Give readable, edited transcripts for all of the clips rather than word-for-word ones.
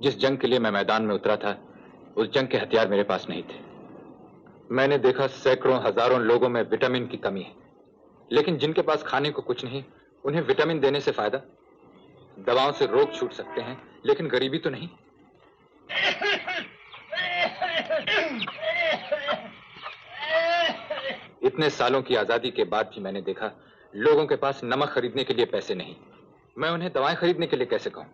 जिस जंग के लिए मैं मैदान में उतरा था, उस जंग के हथियार मेरे पास नहीं थे। मैंने देखा सैकड़ों हजारों लोगों में विटामिन की कमी है, लेकिन जिनके पास खाने को कुछ नहीं, उन्हें विटामिन देने से फायदा? दवाओं से रोग छूट सकते हैं, लेकिन गरीबी तो नहीं। इतने सालों की आजादी के बाद भी मैंने देखा लोगों के पास नमक खरीदने के लिए पैसे नहीं। मैं उन्हें दवाएं खरीदने के लिए कैसे कहूं?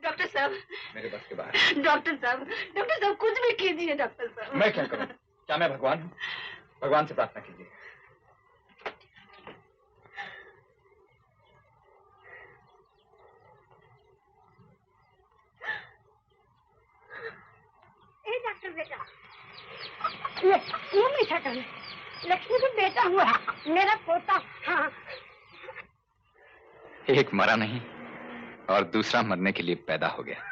डॉक्टर साहब, मेरे बस के बाहर। डॉक्टर साहब कुछ भी कीजिए डॉक्टर साहब। मैं क्या करूं? क्या मैं भगवान हूं? भगवान से प्रार्थना कीजिए। डॉक्टर बेटा, ये क्यों मीठा कर? लक्ष्मी का बेटा हुआ, मेरा पोता। हाँ, एक मरा नहीं और दूसरा मरने के लिए पैदा हो गया।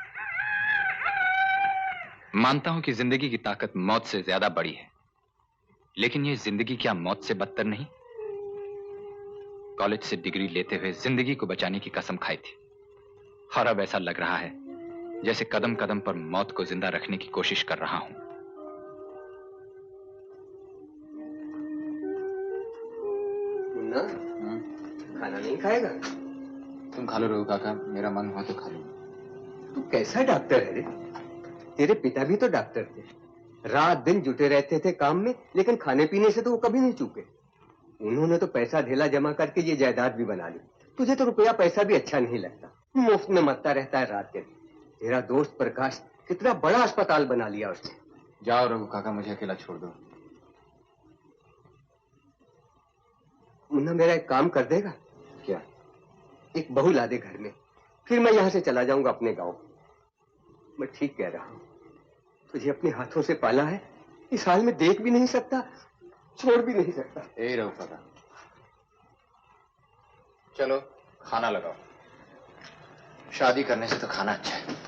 मानता हूं कि जिंदगी की ताकत मौत से ज्यादा बड़ी है, लेकिन ये जिंदगी क्या मौत से बदतर नहीं? कॉलेज से डिग्री लेते हुए जिंदगी को बचाने की कसम खाई थी, और अब ऐसा लग रहा है जैसे कदम कदम पर मौत को जिंदा रखने की कोशिश कर रहा हूं। मुन्ना, खाना नहीं खाएगा? तुम खा लो रघु काका, मेरा मन हुआ तो खा लो। तू कैसा डॉक्टर है रे? तेरे पिता भी तो डॉक्टर थे, रात दिन जुटे रहते थे काम में, लेकिन खाने पीने से तो वो कभी नहीं चूके। उन्होंने तो पैसा ढेला जमा करके ये जायदाद भी बना ली। तुझे तो रुपया पैसा भी अच्छा नहीं लगता, मुफ्त में मरता रहता है रात दिन। तेरा दोस्त प्रकाश कितना बड़ा अस्पताल बना लिया उसने। जाओ रघु काका, मुझे अकेला छोड़ दो। मुन्ना, मेरा एक काम कर देगा क्या? एक बहू ला दे घर में, फिर मैं यहां से चला जाऊंगा अपने गांव। मैं ठीक कह रहा हूं, तुझे अपने हाथों से पाला है, इस हाल में देख भी नहीं सकता, छोड़ भी नहीं सकता। ए रघु काका, चलो खाना लगाओ। शादी करने से तो खाना अच्छा है।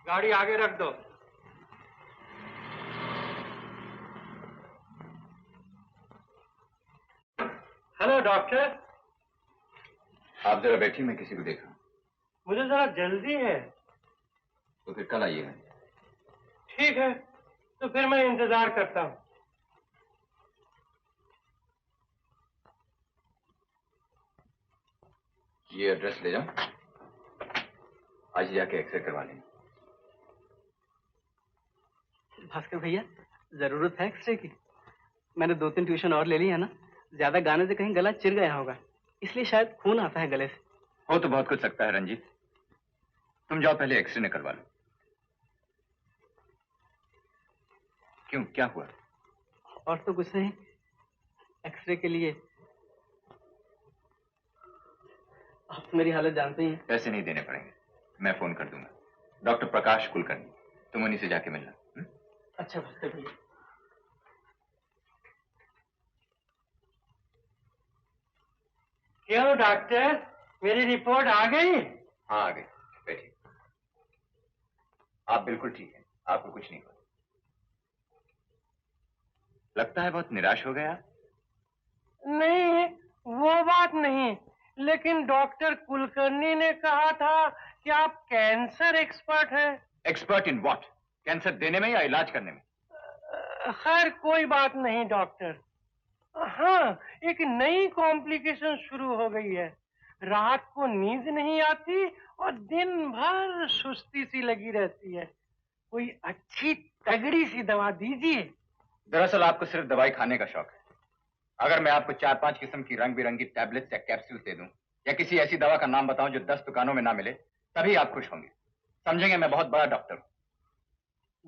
गाड़ी आगे रख दो। Hello doctor. आप जरा बैठिए, मैं किसी को देखा। मुझे जरा जल्दी है। तो फिर कल आइएगा। ठीक है, तो फिर मैं इंतजार करता हूँ। ये एड्रेस ले जाओ, आज ही जाके एक्सरे करवा लेंगे। भास्कर भैया, जरूरत है एक्सरे की? मैंने 2-3 ट्यूशन और ले ली है ना, ज्यादा गाने से कहीं गला चिर गया होगा, इसलिए शायद खून आता है गले से। हो तो बहुत कुछ सकता है रंजीत, तुम जाओ पहले एक्सरे करवा लो। क्यों, क्या हुआ? और तो कुछ नहीं, एक्सरे के लिए आप मेरी हालत जानते ही हैं। पैसे नहीं देने पड़ेंगे, मैं फोन कर दूंगा। डॉक्टर प्रकाश कुलकर्णी, तुम उन्हीं से जाके मिलना। अच्छा भास्कर भैया। क्यों डॉक्टर, मेरी रिपोर्ट आ गई? हाँ आ गई, बैठिए। आप बिल्कुल ठीक हैं, आपको कुछ नहीं हुआ। लगता है बहुत निराश हो गया। नहीं, वो बात नहीं, लेकिन डॉक्टर कुलकर्णी ने कहा था कि आप कैंसर एक्सपर्ट हैं। Expert in what? कैंसर देने में या इलाज करने में? खैर कोई बात नहीं डॉक्टर। हाँ, एक नई कॉम्प्लिकेशन शुरू हो गई है। रात को नींद नहीं आती और दिन भर सुस्ती सी लगी रहती है। कोई अच्छी तगड़ी सी दवा दीजिए। दरअसल आपको सिर्फ दवाई खाने का शौक है। अगर मैं आपको 4-5 किस्म की रंग बिरंगी टैबलेट्स या कैप्सूल्स दे दूं, या किसी ऐसी दवा का नाम बताऊं जो 10 दुकानों में ना मिले, तभी आप खुश होंगे। समझेंगे मैं बहुत बड़ा डॉक्टर हूं।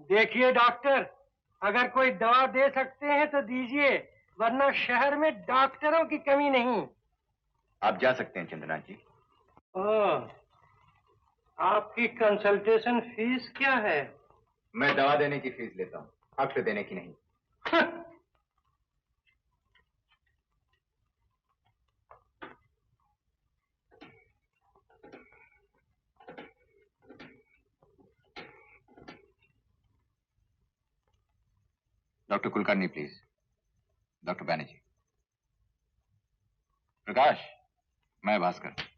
देखिए डॉक्टर, अगर कोई दवा दे सकते हैं तो दीजिए, वरना शहर में डॉक्टरों की कमी नहीं। आप जा सकते हैं चंद्रनाथ जी, ओह, आपकी कंसल्टेशन फीस क्या है? मैं दवा देने की फीस लेता हूँ, अक्ट देने की नहीं। Doctor Kulkarni please. Doctor Banerjee. Prakash, मैं भास्कर।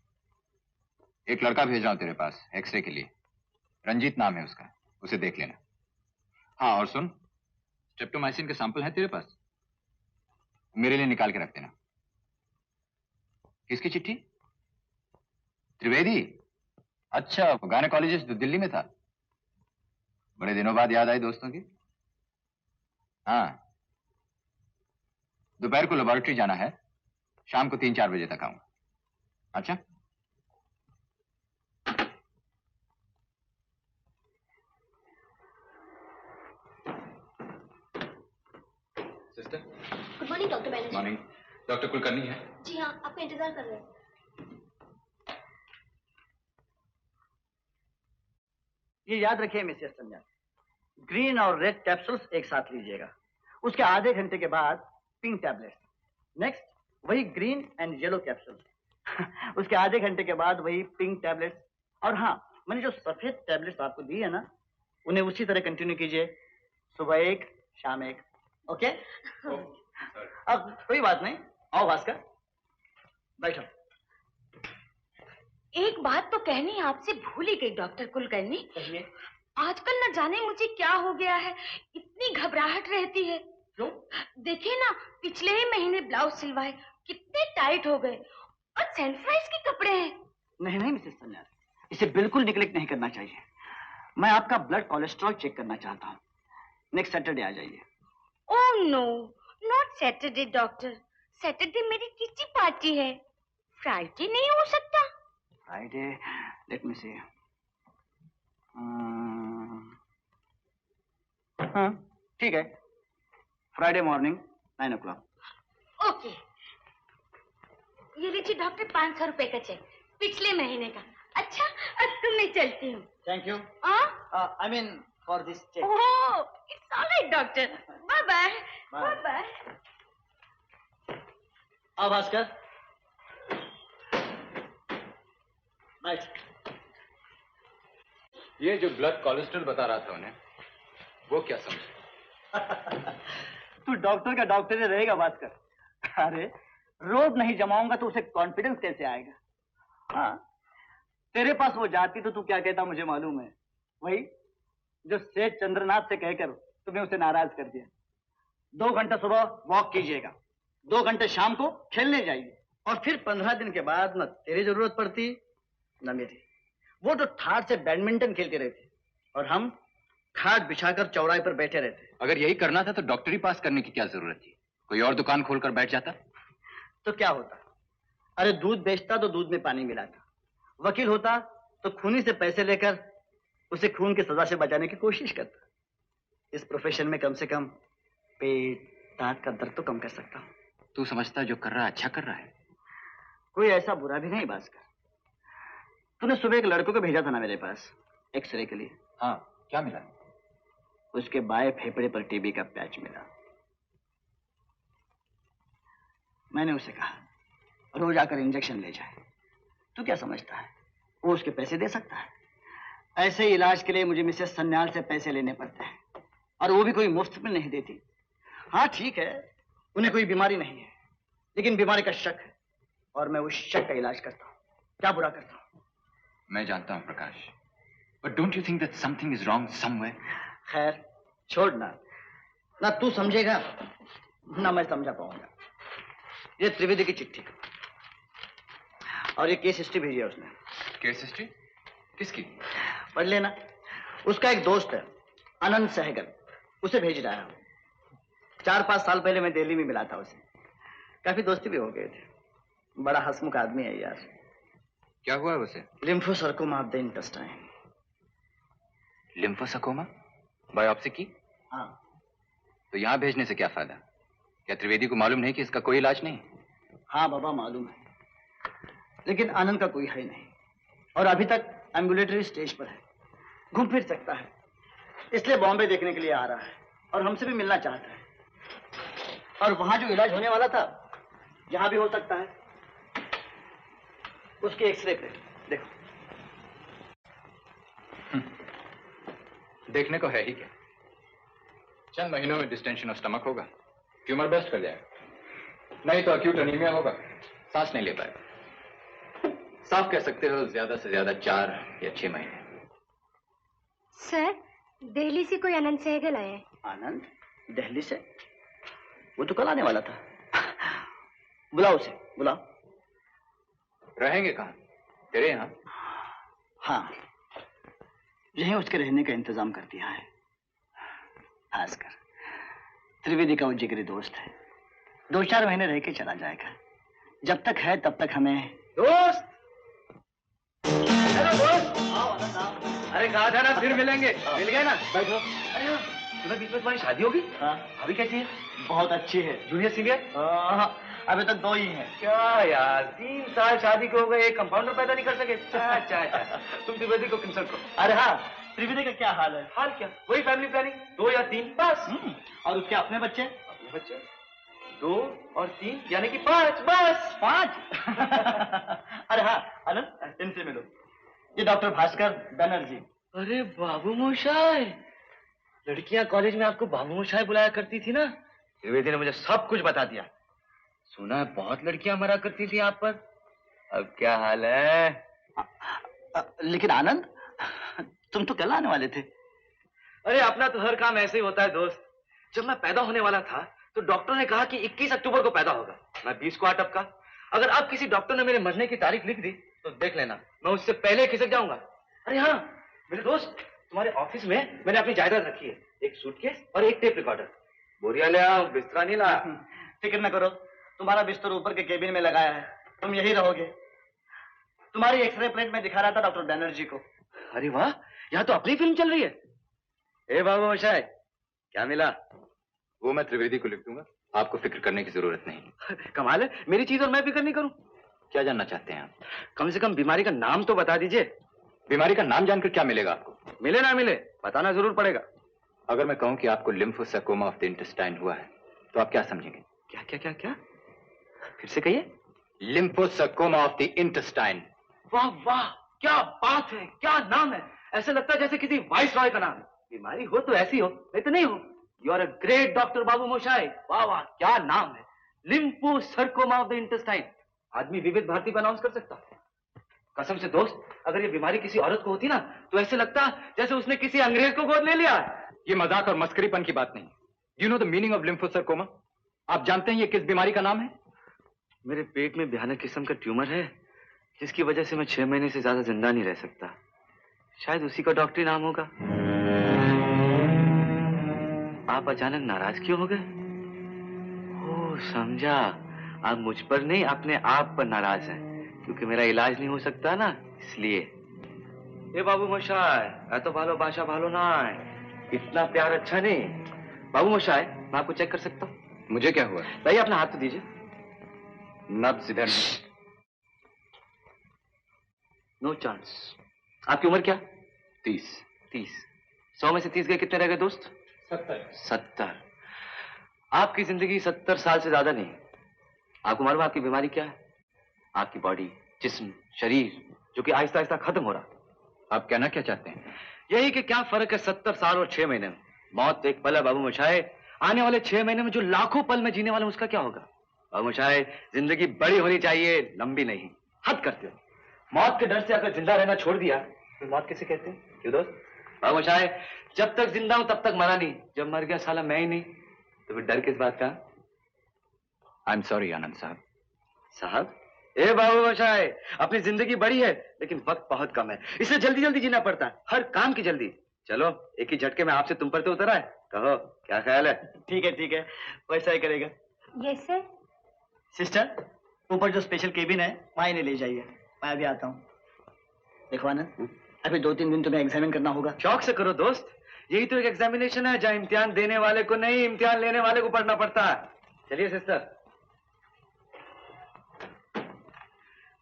एक लड़का भेज रहा हूं तेरे पास एक्सरे के लिए। रंजीत नाम है उसका, उसे देख लेना। हाँ और सुन, स्ट्रेप्टोमाइसिन के सैंपल है तेरे पास? मेरे लिए निकाल के रख देना। किसकी चिट्ठी? त्रिवेदी? अच्छा, वो गायनेकोलॉजिस्ट जो दिल्ली में था। बड़े दिनों बाद याद आई दोस्तों की। हाँ, दोपहर को लेबोरेटरी जाना है, शाम को 3-4 बजे तक आऊंगा। अच्छा, sister. Good morning doctor Banerjee. Morning. Doctor Kulkarni है? जी हाँ, आपका इंतजार कर रहे हैं। ये याद रखिए मिसेस संध्या, ग्रीन और रेड कैप्सूल्स एक साथ लीजिएगा। उसके आधे घंटे के बाद पिंक टैबलेट्स। नेक्स्ट वही ग्रीन एंड येलो कैप्सूल्स। उसके आधे घंटे के बाद वही पिंक टैबलेट्स। और हाँ, मैंने जो सफेद टैबलेट्स आपको दी है ना, उन्हें उसी तरह कंटिन्यू कीजिए। सुबह एक, शाम एक। ओके? अब कोई बात नहीं, आओ भास्कर, बैठो। एक बात तो कहनी आपसे भूल ही गई डॉक्टर कुलकर्णी। कहिए। आजकल न जाने मुझे क्या हो गया है, इतनी घबराहट रहती है। क्यों? देखिए ना, पिछले ही महीने ब्लाउज सिलवाए, कितने टाइट हो गए, और सेंट फ्राइज के कपड़े हैं। नहीं नहीं मिसेस संन्यास, इसे बिल्कुल निग्लेक्ट नहीं करना चाहिए। मैं आपका ब्लड कोलेस्ट्रॉल चेक करना चाहता हूँ। नेक्स्ट सैटरडे आ जाइए। Oh no, not Saturday doctor. Saturday मेरी किटी पार्टी है, फ्राइडे नहीं हो सकता। Friday, let me see. हाँ ठीक है, फ्राइडे मॉर्निंग 9 o'clock। ओके, ये लीजिए डॉक्टर 500 रुपए का चेक, पिछले महीने का। अच्छा, अब तो मैं चलती हूँ। Thank you. I mean for this check. Oh, it's alright doctor. Bye bye. Bye bye. अब भास्कर बैठ। ये जो ब्लड कोलेस्ट्रॉल बता रहा था उन्हें, वो क्या समझे? तू डॉक्टर का डॉक्टर ही रहेगा भास्कर। अरे रोज नहीं जमाऊंगा तो उसे कॉन्फिडेंस कैसे आएगा? हाँ, तेरे पास वो जाती तो तू क्या कहता मुझे मालूम है। वही जो सेठ चंद्रनाथ से कहकर तुमने उसे नाराज कर दिया। 2 घंटा सुबह वॉक कीजिएगा, 2 घंटे शाम को खेलने जाइए, और फिर 15 दिन के बाद न तेरी जरूरत पड़ती न मेरी। वो तो ठाट से बैडमिंटन खेलते रहते और हम खाट बिछाकर चौराहे पर बैठे रहते। अगर यही करना था तो डॉक्टरी पास करने की क्या जरूरत थी? कोई और दुकान खोलकर बैठ जाता तो क्या होता? अरे दूध बेचता तो दूध में पानी मिलाता, वकील होता तो खूनी से पैसे लेकर उसे खून की सजा से बचाने की कोशिश करता। इस प्रोफेशन में कम से कम पेट दांत का दर्द तो कम कर सकता हूँ। तू समझता जो कर रहा है अच्छा कर रहा है? कोई ऐसा बुरा भी नहीं भास्कर। तूने सुबह एक लड़कों को भेजा था ना मेरे पास एक्सरे के लिए। हाँ, क्या मिला? उसके बाएं फेफड़े पर टीबी का पैच मिला। मैंने उसे कहा रोज आकर इंजेक्शन ले जाए। तू क्या समझता है वो उसके पैसे दे सकता है? ऐसे इलाज के लिए मुझे मिसेस सन्याल से पैसे लेने पड़ते हैं, और वो भी कोई मुफ्त में नहीं देती। हाँ ठीक है, उन्हें कोई बीमारी नहीं है, लेकिन बीमारी का शक है, और मैं उस शक का इलाज करता हूँ। क्या बुरा करता हूँ? मैं जानता हूँ प्रकाश, but don't you think that something is wrong somewhere? खैर छोड़ना, ना तू समझेगा ना मैं समझा पाऊंगा। ये त्रिवेदी की चिट्ठी और ये केस हिस्ट्री भेजी है उसने। Case history? किसकी? पढ़ लेना। उसका एक दोस्त है अनंत सहगल, उसे भेज रहा है। 4-5 साल पहले मैं दिल्ली में मिला था उसे, काफी दोस्ती भी हो गए थे। बड़ा हंसमुख आदमी है यार। क्या हुआ उसे? लिम्फोसर्कोमा ऑफ द इंटेस्टाइन। लिम्फोसर्कोमा? बायोप्सी की? हाँ। तो यहाँ भेजने से क्या फायदा? क्या त्रिवेदी को मालूम नहीं कि इसका कोई इलाज नहीं? हाँ बाबा मालूम है, लेकिन आनंद का कोई है नहीं। और अभी तक एम्बुलेटरी स्टेज पर है, घूम फिर सकता है, इसलिए बॉम्बे देखने के लिए आ रहा है और हमसे भी मिलना चाहता है। और वहां जो इलाज होने वाला था यहां भी हो सकता है। उसके एक्सरे पे देखो। देखने को है ही क्या, चंद महीनों में डिस्टेंशन ऑफ स्टमक होगा, ट्यूमर बस्ट कर जाएगा, नहीं तो अक्यूट एनीमिया होगा, सांस नहीं ले पाएगा। साफ कह सकते हो ज्यादा से ज्यादा 4 या 6 महीने। सर, दिल्ली से कोई आनंद सहगल आया है। आनंद? दिल्ली से? वो तो कल आने वाला था। बुलाओ उसे, बुलाओ। रहेंगे कहाँ? तेरे यहाँ? हाँ, यहीं उसके रहने का इंतजाम कर दिया है। खासकर त्रिवेदी का वो जिगरी दोस्त है, 2-4 महीने रह के चला जाएगा। जब तक है तब तक हमें। दोस्त, हेलो दोस्त। आओ आनंद आओ। अरे कहा था ना फिर मिलेंगे, मिल गए ना। बैठो। अरे हाँ, तुम्हें बीच में तुम्हारी शादी होगी? हाँ, अभी कैसी है? बहुत अच्छी है। Junior senior? अभी तक 2 ही हैं। क्या यार, 3 साल शादी के हो गए, एक कंपाउंडर पैदा नहीं कर सके। चा। तुम त्रिवेदी को कंसल्ट करो। अरे हाँ, त्रिवेदी का क्या हाल है? हाल क्या, वही फैमिली प्लानिंग, 2 या 3 बस। और उसके अपने बच्चे? अपने बच्चे 2 और 3 यानी कि 5 बस। 5? अरे हाँ आनंद, इनसे मिलो, ये डॉक्टर भास्कर बनर्जी। अरे बाबू मोशाय, लड़कियां कॉलेज में आपको बाबू मोशाय बुलाया करती थी ना? त्रिवेदी ने मुझे सब कुछ बता दिया। सुना है बहुत लड़कियां मरा करती थी आप पर। अब क्या हाल है? लेकिन आनंद, तुम तो कल आने वाले थे। अरे अपना तो हर काम ऐसे ही होता है दोस्त। जब मैं पैदा होने वाला था तो डॉक्टर ने कहा कि 21 अक्टूबर को पैदा होगा। मैं 20 को 8 टपका। अगर अब किसी डॉक्टर ने मेरे मरने की तारीख लिख दी तो देख लेना, मैं उससे पहले खिसक जाऊंगा। अरे हाँ मेरे दोस्त, तुम्हारे ऑफिस में मैंने अपनी जायदाद रखी है, एक सूटकेस और एक टेप रिकॉर्डर। बोरिया ले आओ, बिस्तरा नहीं ला। फिक्र न करो, तुम्हारा बिस्तर ऊपर के केबिन में लगाया है, तुम यही रहोगे। तुम्हारी एक्सरे प्लेट में दिखा रहा था डॉक्टर बैनर्जी को। अरे वाह, यहाँ तो अपनी फिल्म चल रही है। ए बाबू मोशाय, क्या मिला? वो मैं त्रिवेदी को लिख दूंगा, आपको फिक्र करने की जरूरत नहीं। कमाल है, मेरी चीज और मैं फिक्र नहीं करूं। क्या जानना चाहते हैं आप? कम से कम बीमारी का नाम तो बता दीजिए। बीमारी का नाम जानकर क्या मिलेगा आपको? मिले ना मिले, बताना जरूर पड़ेगा। अगर मैं कहूं कि आपको लिम्फोसार्कोमा ऑफ द इंटेस्टाइन हुआ है तो आप क्या समझेंगे? क्या क्या क्या क्या? फिर से कहिए। लिम्फोसार्कोमा ऑफ द इंटेस्टाइन। वाह वाह, क्या बात है, क्या नाम है। ऐसे लगता है जैसे किसी वाइस रॉय का नाम है। बीमारी हो तो ऐसी हो, नहीं तो नहीं हो। You are a great doctor babu moshai. वाह वाह, क्या नाम है, लिम्फोसार्कोमा ऑफ द इंटेस्टाइन। आदमी विविध भारती को अनाउंस कर सकता। कसम से दोस्त, अगर ये बीमारी किसी औरत को होती ना तो ऐसे लगता जैसे उसने किसी अंग्रेज को गोद ले लिया। ये मजाक और मस्करीपन की बात नहीं। You know the meaning of lymphosarcoma? आप जानते हैं ये किस बीमारी का नाम है? मेरे पेट में भयानक किस्म का ट्यूमर है, जिसकी वजह से मैं 6 महीने से ज्यादा जिंदा नहीं रह सकता। शायद उसी का डॉक्टरी नाम होगा। आप अचानक नाराज क्यों हो गए? ओह समझा, आप मुझ पर नहीं अपने आप पर नाराज हैं, क्योंकि मेरा इलाज नहीं हो सकता ना, इसलिए। ए बाबू मोशाय, तो भालो बाशा भालो ना, इतना प्यार अच्छा नहीं। बाबू मोशाय, मैं आपको चेक कर सकता हूँ? मुझे क्या हुआ? भाई अपना हाथ तो दीजिए। नब्ज इधर। No chance. आपकी उम्र क्या? 30। 100 में से 30 गए, कितने रह गए दोस्त? 70। आपकी जिंदगी 70 साल से ज्यादा नहीं। आपको मालूम है आपकी बीमारी क्या है? आपकी बॉडी, जिस्म, शरीर, जो कि आहिस्ता आहिस्ता खत्म हो रहा। आप कहना क्या चाहते हैं? यही कि क्या फर्क है 70 साल और 6 महीने में। मौत तो एक पल है बाबू मोशाय। आने वाले 6 महीने में जो लाखों पल में जीने वाले, उसका क्या होगा? बाबू मोशाय, जिंदगी बड़ी होनी चाहिए, लंबी नहीं। हद करते हो। मौत के डर से अगर जिंदा रहना छोड़ दिया तो मौत किसे कहते हैं? क्यों दोस्त? बाबू मोशाय, जब तक जिंदा हूं तब तक मरा नहीं, जब मर गया साला मैं ही नहीं, तो फिर डर किस बात का? आई एम सॉरी आनंद साहब। साहब? ए बाबू मोशाय, अपनी जिंदगी बड़ी है लेकिन वक्त बहुत कम है, इसलिए जल्दी जल्दी जीना पड़ता है, हर काम की जल्दी। चलो एक ही झटके में आपसे तुम पर तो उतरा है, कहो क्या ख्याल है? ठीक है, वैसा ही करेगा। Yes sir. सिस्टर, ऊपर जो स्पेशल केबिन है वहाँ इन्हें ले जाइए, मैं अभी आता हूँ। देखो आनंद, अभी 2-3 दिन तुम्हें एग्जामिन करना होगा। शौक से करो दोस्त, यही तो एक एग्जामिनेशन है जहाँ इम्तिहान देने वाले को नहीं, इम्तिहान लेने वाले को पढ़ना पड़ता है। चलिए सिस्टर।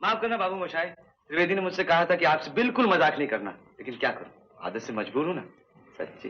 माफ करना बाबू मोशाय, त्रिवेदी ने मुझसे कहा था कि आपसे बिल्कुल मजाक नहीं करना, लेकिन क्या करूं, आदत से मजबूर हूं ना, सच्ची।